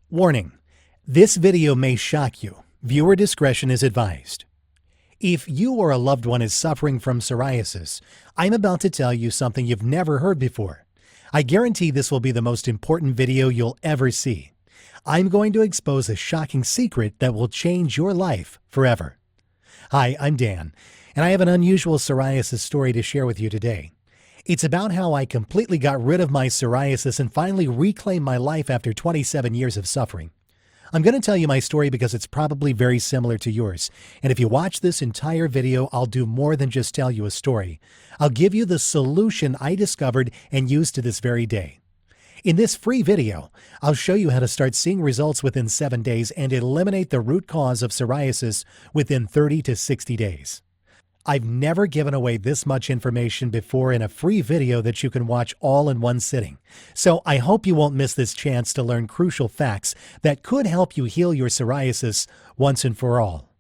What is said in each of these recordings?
Warning: this video may shock you. Viewer discretion is advised. If you or a loved one is suffering from psoriasis, I'm about to tell you something you've never heard before. I guarantee this will be the most important video you'll ever see. I'm going to expose a shocking secret that will change your life forever. Hi, I'm Dan, and I have an unusual psoriasis story to share with you today. It's about how I completely got rid of my psoriasis and finally reclaimed my life after 27 years of suffering. I'm going to tell you my story because it's probably very similar to yours. And if you watch this entire video, I'll do more than just tell you a story. I'll give you the solution I discovered and use to this very day. In this free video, I'll show you how to start seeing results within 7 days and eliminate the root cause of psoriasis within 30 to 60 days. I've never given away this much information before in a free video that you can watch all in one sitting. So I hope you won't miss this chance to learn crucial facts that could help you heal your psoriasis once and for all.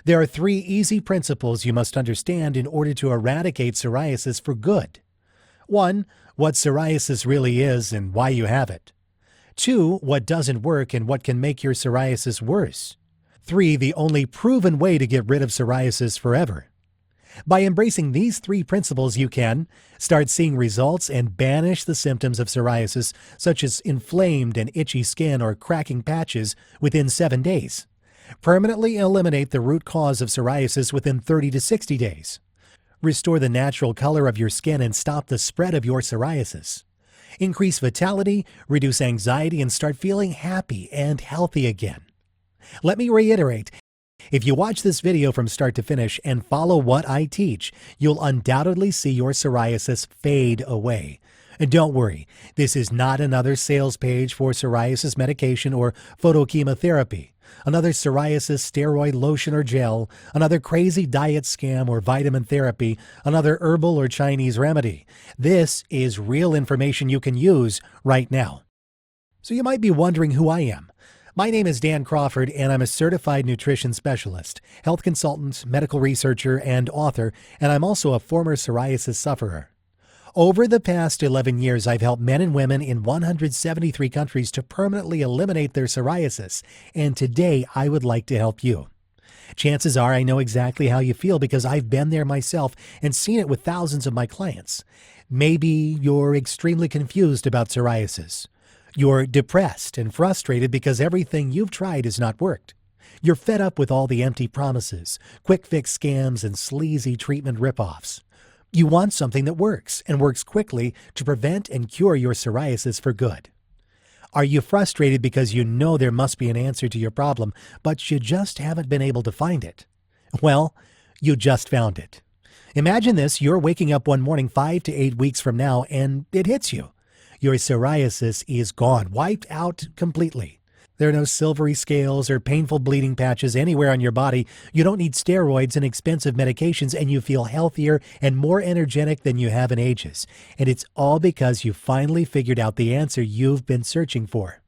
There are 3 easy principles you must understand in order to eradicate psoriasis for good. 1. What psoriasis really is and why you have it. 2. What doesn't work and what can make your psoriasis worse. 3. The only proven way to get rid of psoriasis forever. By embracing these 3 principles, you can start seeing results and banish the symptoms of psoriasis, such as inflamed and itchy skin or cracking patches, within 7 days. Permanently eliminate the root cause of psoriasis within 30 to 60 days. Restore the natural color of your skin and stop the spread of your psoriasis. Increase vitality, reduce anxiety, and start feeling happy and healthy again. Let me reiterate. If you watch this video from start to finish and follow what I teach, you'll undoubtedly see your psoriasis fade away. And don't worry, this is not another sales page for psoriasis medication or photochemotherapy, another psoriasis steroid lotion or gel, another crazy diet scam or vitamin therapy, another herbal or Chinese remedy. This is real information you can use right now. So you might be wondering who I am. My name is Dan Crawford, and I'm a certified nutrition specialist, health consultant, medical researcher, and author, and I'm also a former psoriasis sufferer. Over the past 11 years, I've helped men and women in 173 countries to permanently eliminate their psoriasis, and today I would like to help you. Chances are I know exactly how you feel because I've been there myself and seen it with thousands of my clients. Maybe you're extremely confused about psoriasis. You're depressed and frustrated because everything you've tried has not worked. You're fed up with all the empty promises, quick fix scams, and sleazy treatment ripoffs. You want something that works and works quickly to prevent and cure your psoriasis for good. Are you frustrated because you know there must be an answer to your problem, but you just haven't been able to find it? Well, you just found it. Imagine this: you're waking up one morning 5 to 8 weeks from now and it hits you. Your psoriasis is gone, wiped out completely. There are no silvery scales or painful bleeding patches anywhere on your body. You don't need steroids and expensive medications, and you feel healthier and more energetic than you have in ages. And it's all because you finally figured out the answer you've been searching for.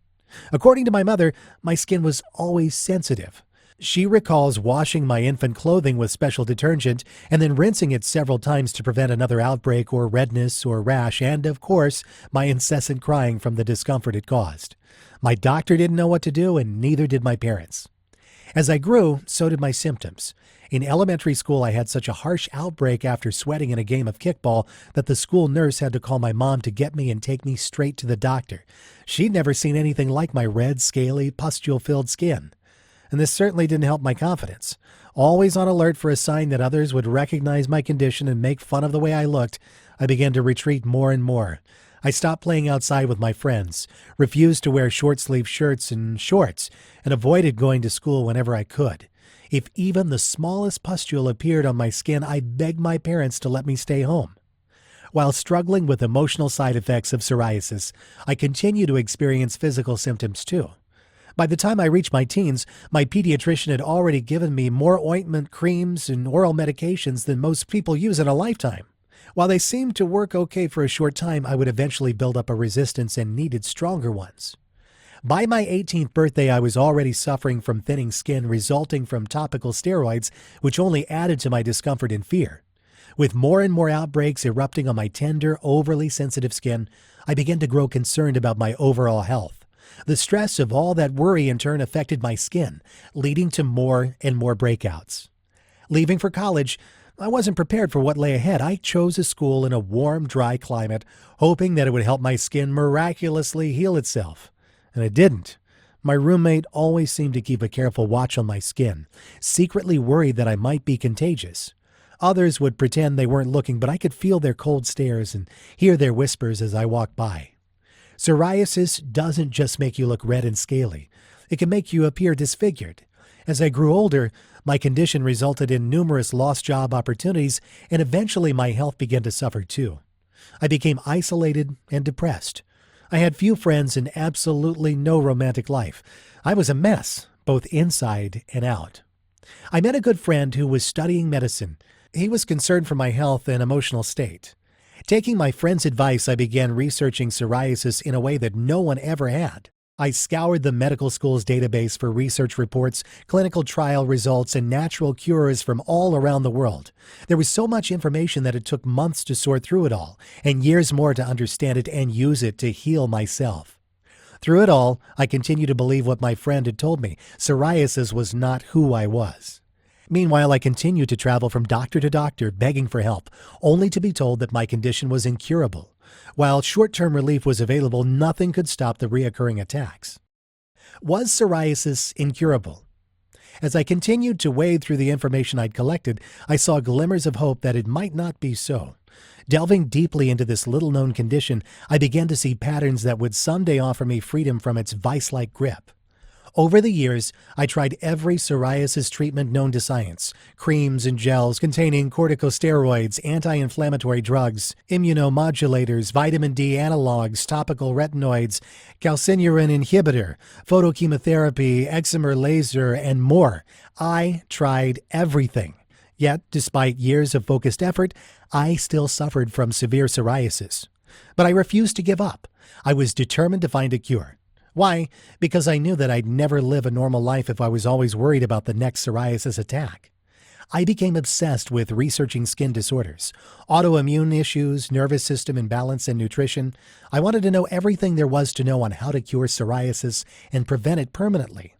According to my mother, my skin was always sensitive. She recalls washing my infant clothing with special detergent and then rinsing it several times to prevent another outbreak or redness or rash, and of course, my incessant crying from the discomfort it caused. My doctor didn't know what to do, and neither did my parents. As I grew, so did my symptoms. In elementary school, I had such a harsh outbreak after sweating in a game of kickball that the school nurse had to call my mom to get me and take me straight to the doctor. She'd never seen anything like my red, scaly, pustule-filled skin. And this certainly didn't help my confidence. Always on alert for a sign that others would recognize my condition and make fun of the way I looked, I began to retreat more and more. I stopped playing outside with my friends, refused to wear short-sleeved shirts and shorts, and avoided going to school whenever I could. If even the smallest pustule appeared on my skin, I begged my parents to let me stay home. While struggling with emotional side effects of psoriasis, I continue to experience physical symptoms too. By the time I reached my teens, my pediatrician had already given me more ointment, creams, and oral medications than most people use in a lifetime. While they seemed to work okay for a short time, I would eventually build up a resistance and needed stronger ones. By my 18th birthday, I was already suffering from thinning skin resulting from topical steroids, which only added to my discomfort and fear. With more and more outbreaks erupting on my tender, overly sensitive skin, I began to grow concerned about my overall health. The stress of all that worry in turn affected my skin, leading to more and more breakouts. Leaving for college, I wasn't prepared for what lay ahead. I chose a school in a warm, dry climate, hoping that it would help my skin miraculously heal itself. And it didn't. My roommate always seemed to keep a careful watch on my skin, secretly worried that I might be contagious. Others would pretend they weren't looking, but I could feel their cold stares and hear their whispers as I walked by. Psoriasis doesn't just make you look red and scaly. It can make you appear disfigured. As I grew older, my condition resulted in numerous lost job opportunities, and eventually my health began to suffer too. I became isolated and depressed. I had few friends and absolutely no romantic life. I was a mess, both inside and out. I met a good friend who was studying medicine. He was concerned for my health and emotional state. Taking my friend's advice, I began researching psoriasis in a way that no one ever had. I scoured the medical school's database for research reports, clinical trial results, and natural cures from all around the world. There was so much information that it took months to sort through it all, and years more to understand it and use it to heal myself. Through it all, I continued to believe what my friend had told me. Psoriasis was not who I was. Meanwhile, I continued to travel from doctor to doctor, begging for help, only to be told that my condition was incurable. While short-term relief was available, nothing could stop the reoccurring attacks. Was psoriasis incurable? As I continued to wade through the information I'd collected, I saw glimmers of hope that it might not be so. Delving deeply into this little-known condition, I began to see patterns that would someday offer me freedom from its vice-like grip. Over the years, I tried every psoriasis treatment known to science, creams and gels containing corticosteroids, anti-inflammatory drugs, immunomodulators, vitamin D analogs, topical retinoids, calcineurin inhibitor, photochemotherapy, excimer laser, and more. I tried everything. Yet, despite years of focused effort, I still suffered from severe psoriasis. But I refused to give up. I was determined to find a cure. Why? Because I knew that I'd never live a normal life if I was always worried about the next psoriasis attack. I became obsessed with researching skin disorders, autoimmune issues, nervous system imbalance, and nutrition. I wanted to know everything there was to know on how to cure psoriasis and prevent it permanently.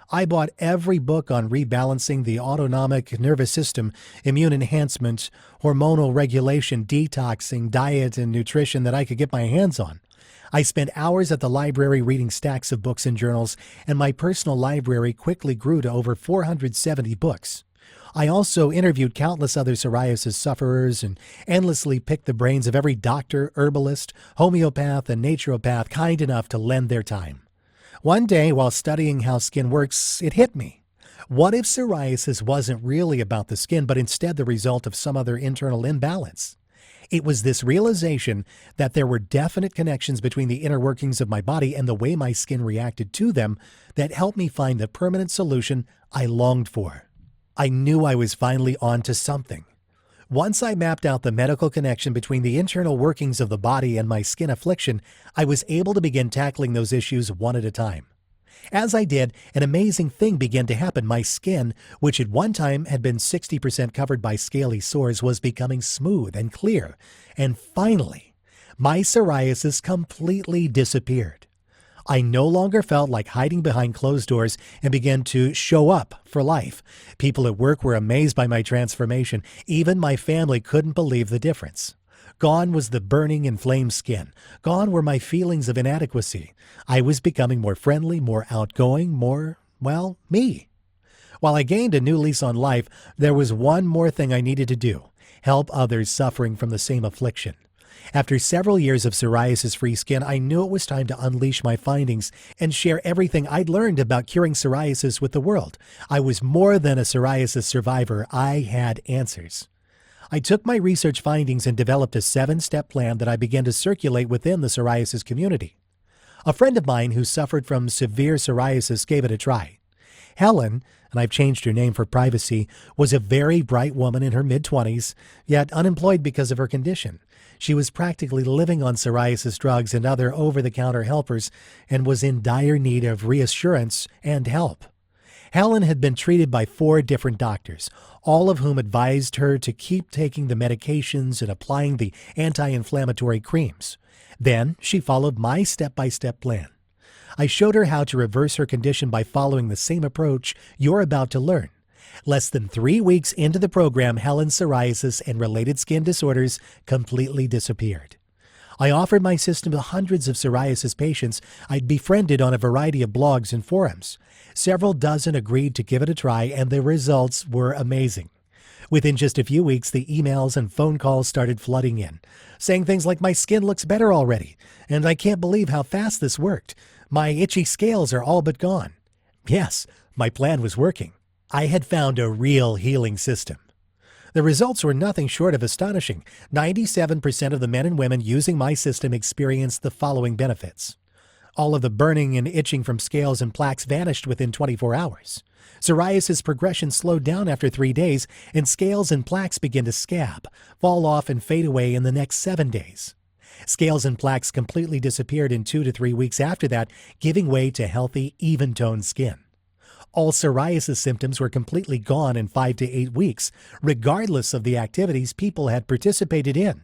I bought every book on rebalancing the autonomic nervous system, immune enhancement, hormonal regulation, detoxing, diet, and nutrition that I could get my hands on. I spent hours at the library reading stacks of books and journals, and my personal library quickly grew to over 470 books. I also interviewed countless other psoriasis sufferers and endlessly picked the brains of every doctor, herbalist, homeopath, and naturopath kind enough to lend their time. One day, while studying how skin works, it hit me. What if psoriasis wasn't really about the skin, but instead the result of some other internal imbalance? It was this realization that there were definite connections between the inner workings of my body and the way my skin reacted to them that helped me find the permanent solution I longed for. I knew I was finally on to something. Once I mapped out the medical connection between the internal workings of the body and my skin affliction, I was able to begin tackling those issues one at a time. As I did, an amazing thing began to happen. My skin, which at one time had been 60% covered by scaly sores, was becoming smooth and clear. And finally, my psoriasis completely disappeared. I no longer felt like hiding behind closed doors and began to show up for life. People at work were amazed by my transformation. Even my family couldn't believe the difference. Gone was the burning, inflamed skin. Gone were my feelings of inadequacy. I was becoming more friendly, more outgoing, more, well, me. While I gained a new lease on life, there was one more thing I needed to do: help others suffering from the same affliction. After several years of psoriasis-free skin, I knew it was time to unleash my findings and share everything I'd learned about curing psoriasis with the world. I was more than a psoriasis survivor. I had answers. I took my research findings and developed a 7-step plan that I began to circulate within the psoriasis community. A friend of mine who suffered from severe psoriasis gave it a try. Helen, and I've changed her name for privacy, was a very bright woman in her mid-20s, yet unemployed because of her condition. She was practically living on psoriasis drugs and other over-the-counter helpers and was in dire need of reassurance and help. Helen had been treated by 4 different doctors, all of whom advised her to keep taking the medications and applying the anti-inflammatory creams. Then she followed my step-by-step plan. I showed her how to reverse her condition by following the same approach you're about to learn. Less than 3 weeks into the program, Helen's psoriasis and related skin disorders completely disappeared. I offered my system to hundreds of psoriasis patients I'd befriended on a variety of blogs and forums. Several dozen agreed to give it a try, and the results were amazing. Within just a few weeks, the emails and phone calls started flooding in, saying things like, "My skin looks better already, and I can't believe how fast this worked. My itchy scales are all but gone." Yes, my plan was working. I had found a real healing system. The results were nothing short of astonishing. 97% of the men and women using my system experienced the following benefits. All of the burning and itching from scales and plaques vanished within 24 hours. Psoriasis progression slowed down after 3 days, and scales and plaques began to scab, fall off, and fade away in the next 7 days. Scales and plaques completely disappeared in 2 to 3 weeks after that, giving way to healthy, even-toned skin. All psoriasis symptoms were completely gone in 5 to 8 weeks, regardless of the activities people had participated in.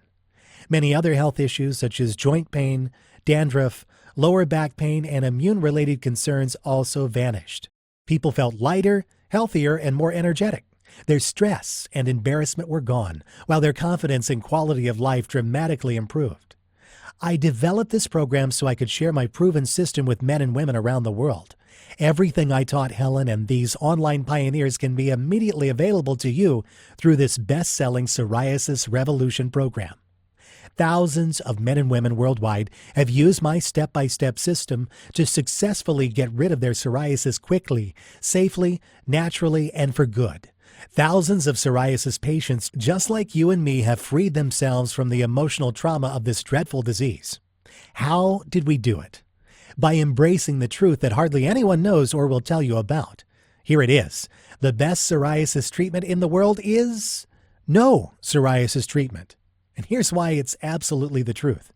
Many other health issues such as joint pain, dandruff, lower back pain, and immune-related concerns also vanished. People felt lighter, healthier, and more energetic. Their stress and embarrassment were gone, while their confidence and quality of life dramatically improved. I developed this program so I could share my proven system with men and women around the world. Everything I taught Helen and these online pioneers can be immediately available to you through this best-selling Psoriasis Revolution program. Thousands of men and women worldwide have used my step-by-step system to successfully get rid of their psoriasis quickly, safely, naturally, and for good. Thousands of psoriasis patients, just like you and me, have freed themselves from the emotional trauma of this dreadful disease. How did we do it? By embracing the truth that hardly anyone knows or will tell you about. Here it is. The best psoriasis treatment in the world is no psoriasis treatment. And here's why it's absolutely the truth.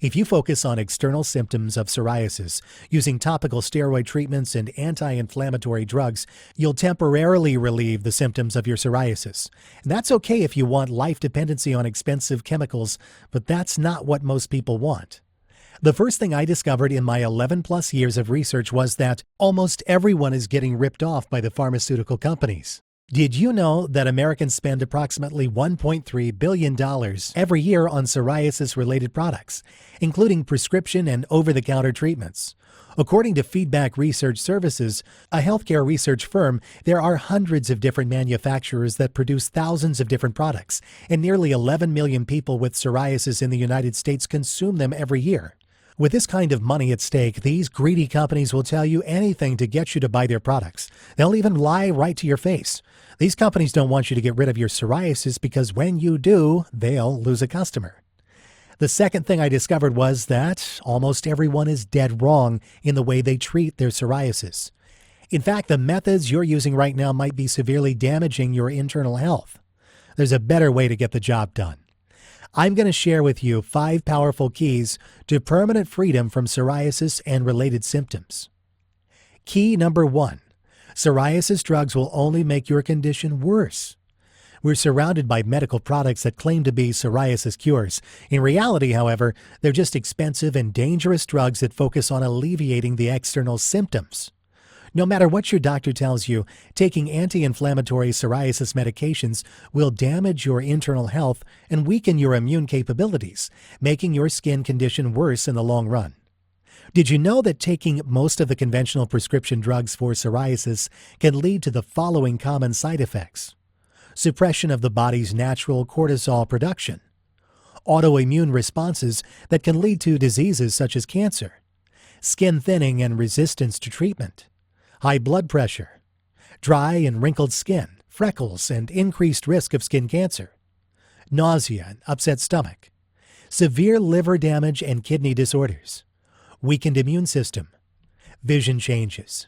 If you focus on external symptoms of psoriasis using topical steroid treatments and anti-inflammatory drugs, you'll temporarily relieve the symptoms of your psoriasis. And that's okay if you want life dependency on expensive chemicals, but that's not what most people want. The first thing I discovered in my 11-plus years of research was that almost everyone is getting ripped off by the pharmaceutical companies. Did you know that Americans spend approximately $1.3 billion every year on psoriasis-related products, including prescription and over-the-counter treatments? According to Feedback Research Services, a healthcare research firm, there are hundreds of different manufacturers that produce thousands of different products, and nearly 11 million people with psoriasis in the United States consume them every year. With this kind of money at stake, these greedy companies will tell you anything to get you to buy their products. They'll even lie right to your face. These companies don't want you to get rid of your psoriasis because when you do, they'll lose a customer. The second thing I discovered was that almost everyone is dead wrong in the way they treat their psoriasis. In fact, the methods you're using right now might be severely damaging your internal health. There's a better way to get the job done. I'm going to share with you 5 powerful keys to permanent freedom from psoriasis and related symptoms. Key number 1. Psoriasis drugs will only make your condition worse. We're surrounded by medical products that claim to be psoriasis cures. In reality, however, they're just expensive and dangerous drugs that focus on alleviating the external symptoms. No matter what your doctor tells you, taking anti-inflammatory psoriasis medications will damage your internal health and weaken your immune capabilities, making your skin condition worse in the long run. Did you know that taking most of the conventional prescription drugs for psoriasis can lead to the following common side effects? Suppression of the body's natural cortisol production, autoimmune responses that can lead to diseases such as cancer, skin thinning and resistance to treatment, high blood pressure, dry and wrinkled skin, freckles, and increased risk of skin cancer, nausea and upset stomach, severe liver damage and kidney disorders, weakened immune system, vision changes.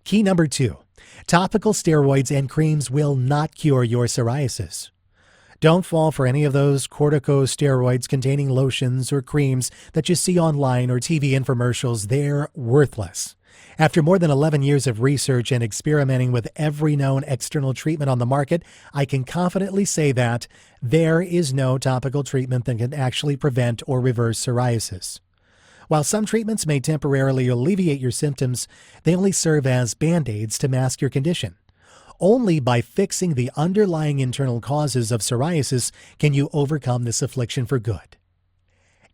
Key number 2. Topical steroids and creams will not cure your psoriasis. Don't fall for any of those corticosteroids containing lotions or creams that you see online or TV infomercials. They're worthless. After more than 11 years of research and experimenting with every known external treatment on the market, I can confidently say that there is no topical treatment that can actually prevent or reverse psoriasis. While some treatments may temporarily alleviate your symptoms, they only serve as band-aids to mask your condition. Only by fixing the underlying internal causes of psoriasis can you overcome this affliction for good.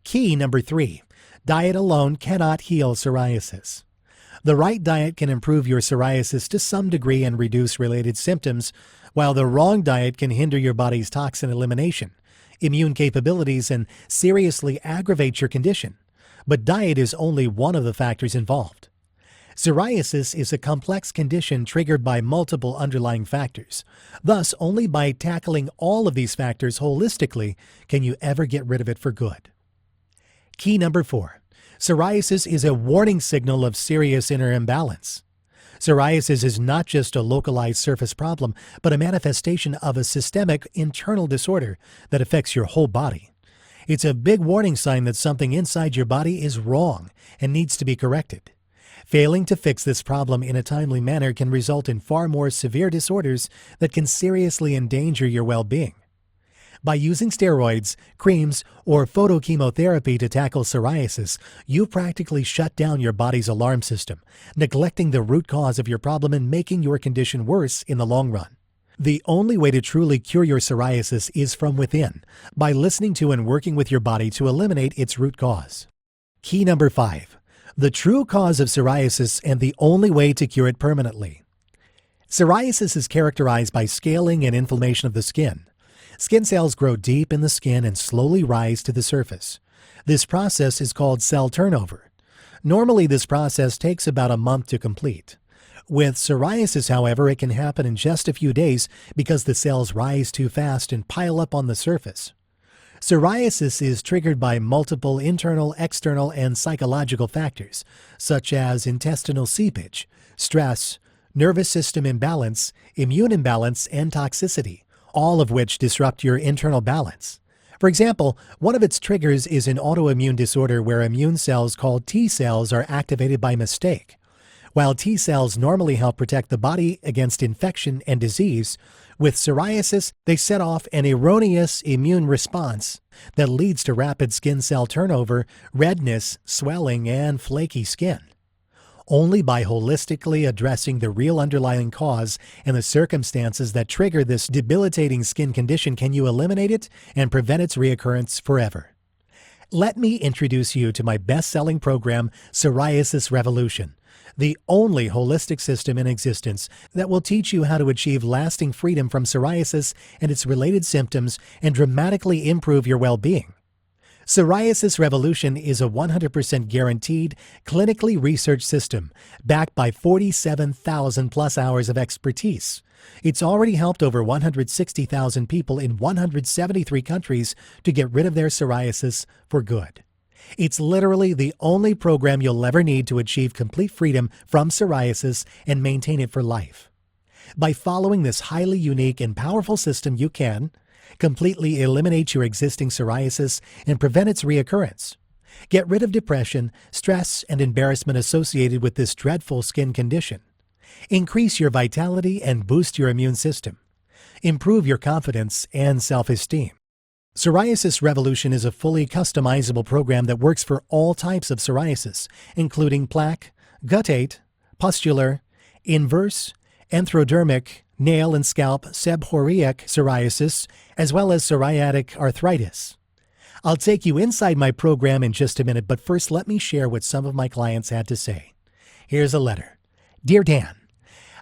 Key number 3. Diet alone cannot heal psoriasis. The right diet can improve your psoriasis to some degree and reduce related symptoms, while the wrong diet can hinder your body's toxin elimination, immune capabilities, and seriously aggravate your condition. But diet is only one of the factors involved. Psoriasis is a complex condition triggered by multiple underlying factors. Thus, only by tackling all of these factors holistically can you ever get rid of it for good. Key number 4. Psoriasis is a warning signal of serious inner imbalance. Psoriasis is not just a localized surface problem, but a manifestation of a systemic internal disorder that affects your whole body. It's a big warning sign that something inside your body is wrong and needs to be corrected. Failing to fix this problem in a timely manner can result in far more severe disorders that can seriously endanger your well-being. By using steroids, creams, or photochemotherapy to tackle psoriasis, you practically shut down your body's alarm system, neglecting the root cause of your problem and making your condition worse in the long run. The only way to truly cure your psoriasis is from within, by listening to and working with your body to eliminate its root cause. Key number 5. The true cause of psoriasis and the only way to cure it permanently. Psoriasis is characterized by scaling and inflammation of the skin. Skin cells grow deep in the skin and slowly rise to the surface. This process is called cell turnover. Normally, this process takes about a month to complete. With psoriasis, however, it can happen in just a few days because the cells rise too fast and pile up on the surface. Psoriasis is triggered by multiple internal, external, and psychological factors, such as intestinal seepage, stress, nervous system imbalance, immune imbalance, and toxicity, all of which disrupt your internal balance. For example, one of its triggers is an autoimmune disorder where immune cells called T cells are activated by mistake. While T cells normally help protect the body against infection and disease, with psoriasis, they set off an erroneous immune response that leads to rapid skin cell turnover, redness, swelling, and flaky skin. Only by holistically addressing the real underlying cause and the circumstances that trigger this debilitating skin condition can you eliminate it and prevent its reoccurrence forever. Let me introduce you to my best-selling program, Psoriasis Revolution, the only holistic system in existence that will teach you how to achieve lasting freedom from psoriasis and its related symptoms and dramatically improve your well-being. Psoriasis Revolution is a 100% guaranteed, clinically researched system backed by 47,000 plus hours of expertise. It's already helped over 160,000 people in 173 countries to get rid of their psoriasis for good. It's literally the only program you'll ever need to achieve complete freedom from psoriasis and maintain it for life. By following this highly unique and powerful system, you can completely eliminate your existing psoriasis and prevent its reoccurrence. Get rid of depression, stress, and embarrassment associated with this dreadful skin condition. Increase your vitality and boost your immune system. Improve your confidence and self-esteem. Psoriasis Revolution is a fully customizable program that works for all types of psoriasis, including plaque, guttate, pustular, inverse, anthrodermic, nail and scalp seborrheic psoriasis, as well as psoriatic arthritis. I'll take you inside my program in just a minute, but first let me share what some of my clients had to say. Here's a letter. Dear Dan,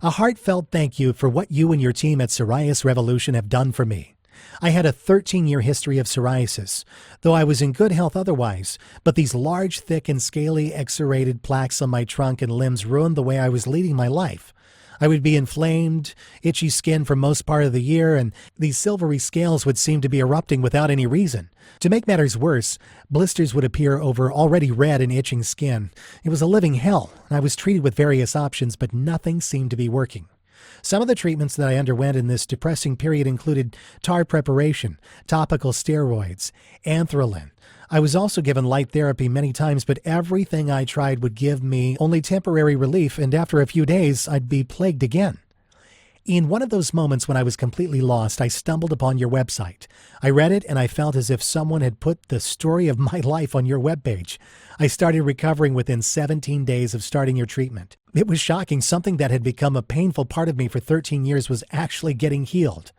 a heartfelt thank you for what you and your team at Psoriasis Revolution have done for me. I had a 13-year history of psoriasis, though I was in good health otherwise, but these large, thick, and scaly exudated plaques on my trunk and limbs ruined the way I was leading my life. I would be inflamed, itchy skin for most part of the year, and these silvery scales would seem to be erupting without any reason. To make matters worse, blisters would appear over already red and itching skin. It was a living hell, and I was treated with various options, but nothing seemed to be working. Some of the treatments that I underwent in this depressing period included tar preparation, topical steroids, anthralin. I was also given light therapy many times, but everything I tried would give me only temporary relief, and after a few days, I'd be plagued again. In one of those moments when I was completely lost, I stumbled upon your website. I read it and I felt as if someone had put the story of my life on your webpage. I started recovering within 17 days of starting your treatment. It was shocking. Something that had become a painful part of me for 13 years was actually getting healed.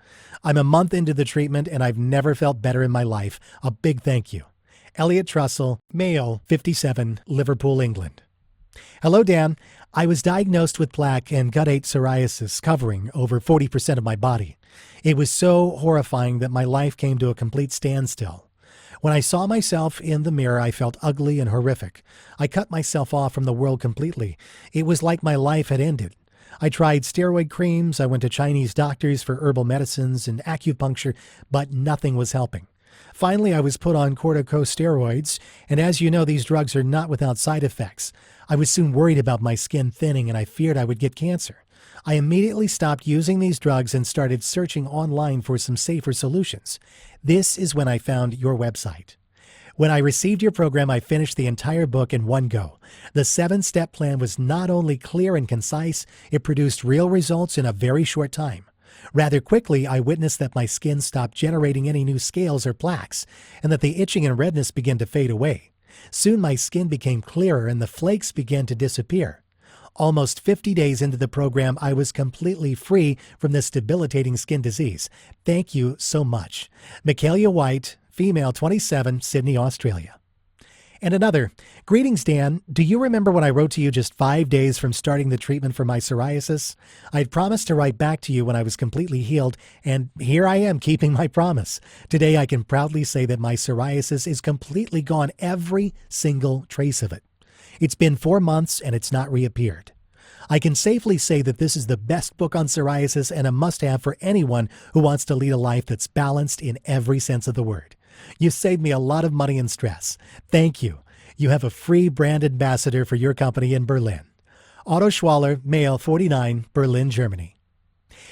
I'm a month into the treatment and I've never felt better in my life. A big thank you. Elliot Trussell, male, 57, Liverpool, England. Hello, Dan. I was diagnosed with plaque and guttate psoriasis covering over 40% of my body. It was so horrifying that my life came to a complete standstill. When I saw myself in the mirror, I felt ugly and horrific. I cut myself off from the world completely. It was like my life had ended. I tried steroid creams, I went to Chinese doctors for herbal medicines and acupuncture, but nothing was helping. Finally, I was put on corticosteroids, and as you know, these drugs are not without side effects. I was soon worried about my skin thinning, and I feared I would get cancer. I immediately stopped using these drugs and started searching online for some safer solutions. This is when I found your website. When I received your program, I finished the entire book in one go. The 7-step plan was not only clear and concise, it produced real results in a very short time. Rather quickly, I witnessed that my skin stopped generating any new scales or plaques, and that the itching and redness began to fade away. Soon my skin became clearer and the flakes began to disappear. Almost 50 days into the program, I was completely free from this debilitating skin disease. Thank you so much. Michaela White, female, 27, Sydney, Australia. And another, greetings, Dan. Do you remember when I wrote to you just 5 days from starting the treatment for my psoriasis? I'd promised to write back to you when I was completely healed, and here I am keeping my promise. Today I can proudly say that my psoriasis is completely gone, every single trace of it. It's been 4 months and it's not reappeared. I can safely say that this is the best book on psoriasis and a must-have for anyone who wants to lead a life that's balanced in every sense of the word. You saved me a lot of money and stress. Thank you. You have a free brand ambassador for your company in Berlin. Otto Schwaller, male, 49, Berlin, Germany.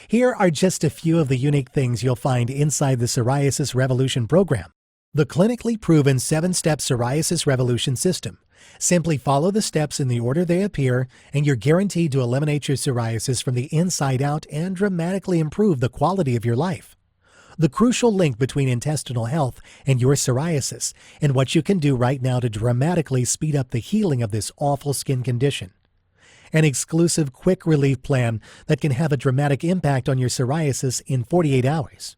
Here are just a few of the unique things you'll find inside the Psoriasis Revolution program. The clinically proven 7-step Psoriasis Revolution system. Simply follow the steps in the order they appear, and you're guaranteed to eliminate your psoriasis from the inside out and dramatically improve the quality of your life. The crucial link between intestinal health and your psoriasis, and what you can do right now to dramatically speed up the healing of this awful skin condition. An exclusive quick relief plan that can have a dramatic impact on your psoriasis in 48 hours.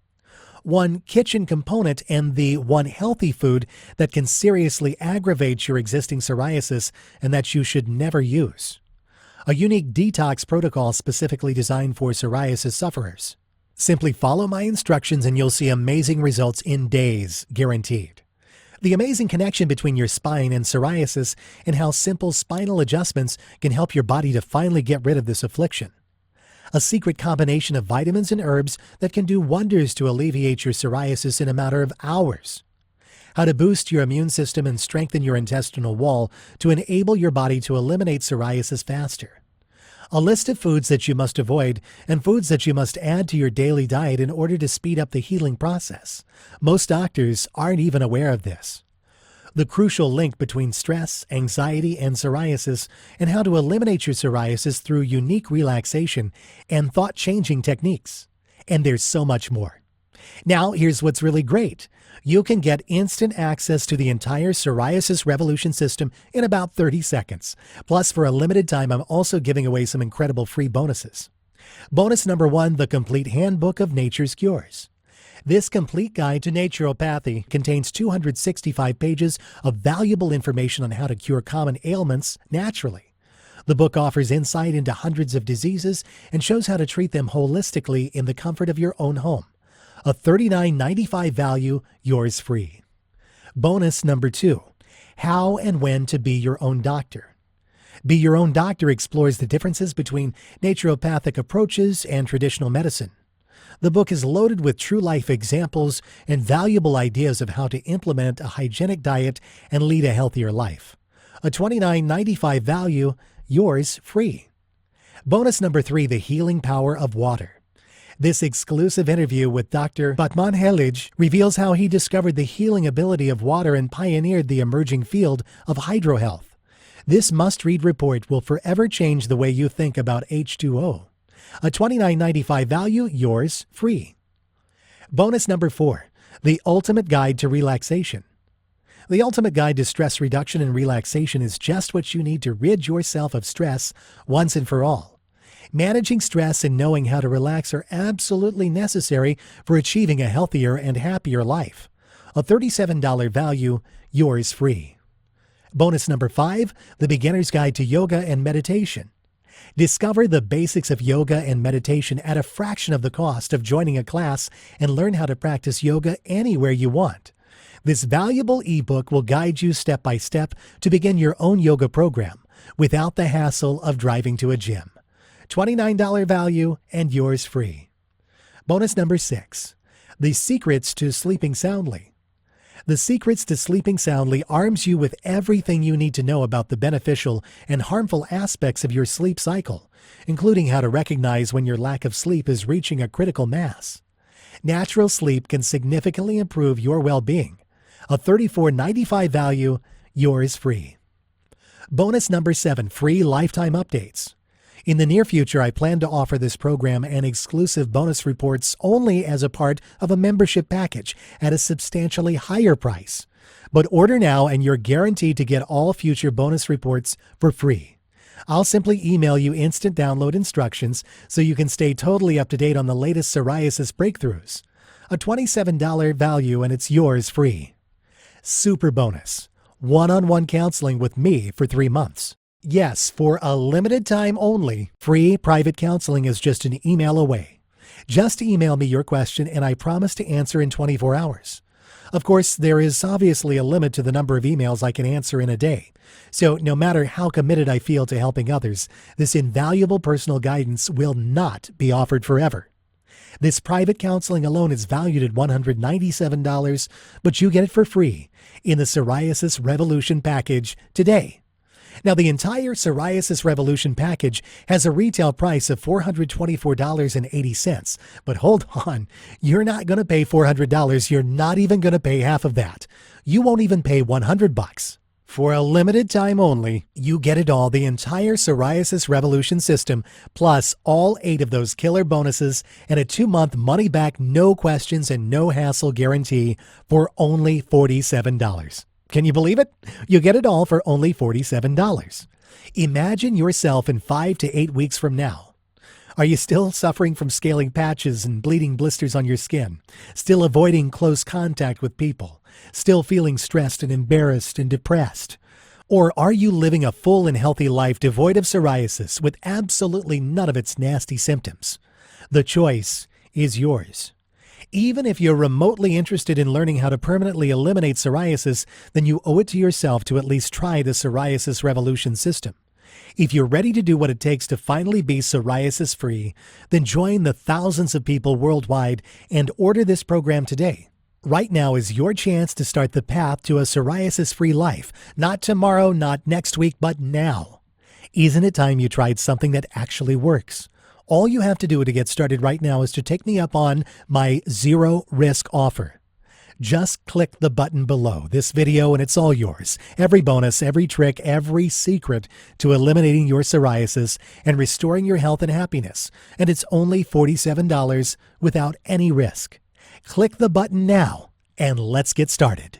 One kitchen component and the one healthy food that can seriously aggravate your existing psoriasis and that you should never use. A unique detox protocol specifically designed for psoriasis sufferers. Simply follow my instructions and you'll see amazing results in days, guaranteed. The amazing connection between your spine and psoriasis, and how simple spinal adjustments can help your body to finally get rid of this affliction. A secret combination of vitamins and herbs that can do wonders to alleviate your psoriasis in a matter of hours. How to boost your immune system and strengthen your intestinal wall to enable your body to eliminate psoriasis faster. A list of foods that you must avoid and foods that you must add to your daily diet in order to speed up the healing process. Most doctors aren't even aware of this. The crucial link between stress, anxiety, and psoriasis, and how to eliminate your psoriasis through unique relaxation and thought-changing techniques. And there's so much more. Now, here's what's really great. You can get instant access to the entire Psoriasis Revolution system in about 30 seconds. Plus, for a limited time, I'm also giving away some incredible free bonuses. Bonus number 1, the complete Handbook of Nature's Cures. This complete guide to naturopathy contains 265 pages of valuable information on how to cure common ailments naturally. The book offers insight into hundreds of diseases and shows how to treat them holistically in the comfort of your own home. A $39.95 value, yours free. Bonus number 2, how and when to be your own doctor. Be Your Own Doctor explores the differences between naturopathic approaches and traditional medicine. The book is loaded with true-life examples and valuable ideas of how to implement a hygienic diet and lead a healthier life. A $29.95 value, yours free. Bonus number 3, the healing power of water. This exclusive interview with Dr. Batman Helij reveals how he discovered the healing ability of water and pioneered the emerging field of hydrohealth. This must-read report will forever change the way you think about H2O. A $29.95 value, yours free. Bonus number 4, the ultimate guide to relaxation. The ultimate guide to stress reduction and relaxation is just what you need to rid yourself of stress once and for all. Managing stress and knowing how to relax are absolutely necessary for achieving a healthier and happier life. A $37 value, yours free. Bonus number 5, the beginner's guide to yoga and meditation. Discover the basics of yoga and meditation at a fraction of the cost of joining a class and learn how to practice yoga anywhere you want. This valuable ebook will guide you step by step to begin your own yoga program without the hassle of driving to a gym. $29 value and yours free. Bonus number 6, the secrets to sleeping soundly. The Secrets to Sleeping Soundly arms you with everything you need to know about the beneficial and harmful aspects of your sleep cycle, including how to recognize when your lack of sleep is reaching a critical mass. Natural sleep can significantly improve your well-being. A $34.95 value, yours free. Bonus number 7, free lifetime updates. In the near future, I plan to offer this program and exclusive bonus reports only as a part of a membership package at a substantially higher price. But order now and you're guaranteed to get all future bonus reports for free. I'll simply email you instant download instructions so you can stay totally up to date on the latest psoriasis breakthroughs. A $27 value and it's yours free. Super bonus, one-on-one counseling with me for 3 months. Yes, for a limited time only, free private counseling is just an email away. Just email me your question and I promise to answer in 24 hours. Of course, there is obviously a limit to the number of emails I can answer in a day. So no matter how committed I feel to helping others, this invaluable personal guidance will not be offered forever. This private counseling alone is valued at $197, but you get it for free in the Psoriasis Revolution package today. Now, the entire Psoriasis Revolution package has a retail price of $424.80. But hold on, you're not going to pay $400. You're not even going to pay half of that. You won't even pay $100. For a limited time only, you get it all, the entire Psoriasis Revolution system, plus all 8 of those killer bonuses and a 2-month money-back, no questions and no hassle guarantee for only $47. Can you believe it? You get it all for only $47. Imagine yourself in 5 to 8 weeks from now. Are you still suffering from scaling patches and bleeding blisters on your skin? Still avoiding close contact with people? Still feeling stressed and embarrassed and depressed? Or are you living a full and healthy life devoid of psoriasis with absolutely none of its nasty symptoms? The choice is yours. Even if you're remotely interested in learning how to permanently eliminate psoriasis, then you owe it to yourself to at least try the Psoriasis Revolution system. If you're ready to do what it takes to finally be psoriasis-free, then join the thousands of people worldwide and order this program today. Right now is your chance to start the path to a psoriasis-free life. Not tomorrow, not next week, but now. Isn't it time you tried something that actually works? All you have to do to get started right now is to take me up on my zero-risk offer. Just click the button below this video and it's all yours. Every bonus, every trick, every secret to eliminating your psoriasis and restoring your health and happiness. And it's only $47 without any risk. Click the button now and let's get started.